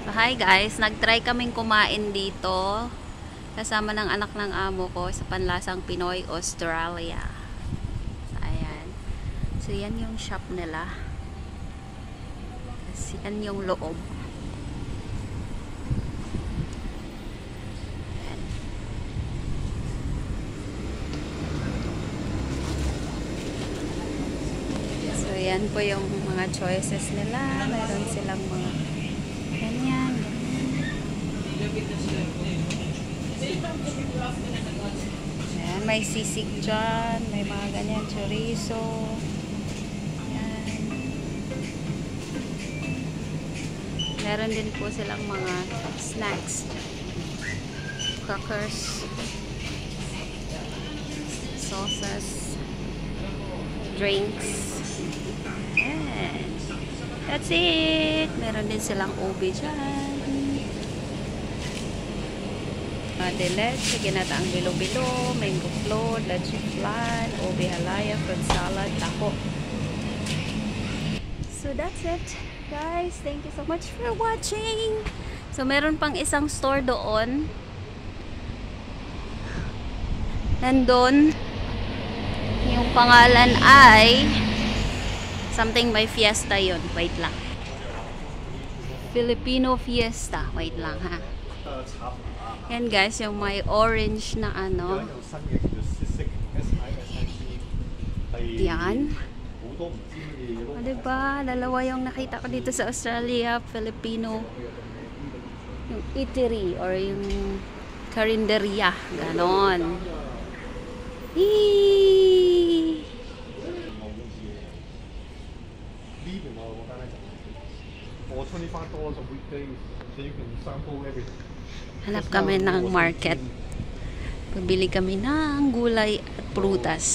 So, hi guys, nag-try kaming kumain dito kasama ng anak ng amo ko sa panlasang Pinoy Australia. So, ayan. So, yan yung shop nila. Kasi yan yung loob. Ayan. So, yan po yung mga choices nila. Meron silang mga ganyan. Ayan, may sisig dyan, may mga ganyan, chorizo. Ayan. Meron din po silang mga snacks, crackers, sauces, drinks. Ayan. That's it. Meron din silang ube dyan. De leche, ginataang bilo-bilo, mango float, leche flan, ube halaya, fruit salad, taho. So that's it, guys. Thank you so much for watching. So meron pang isang store doon. Nandun, yung pangalan ay something by Fiesta yun. Wait lang. Filipino Fiesta. Wait lang ha. Yan guys, yung may orange na ano. Yan. O diba? Dalawa yung nakita ko dito sa Australia. Filipino. Yung eatery or yung karinderya. Ganon. Eee! Hanap kami ng market. Pabili kami ng gulay at prutas.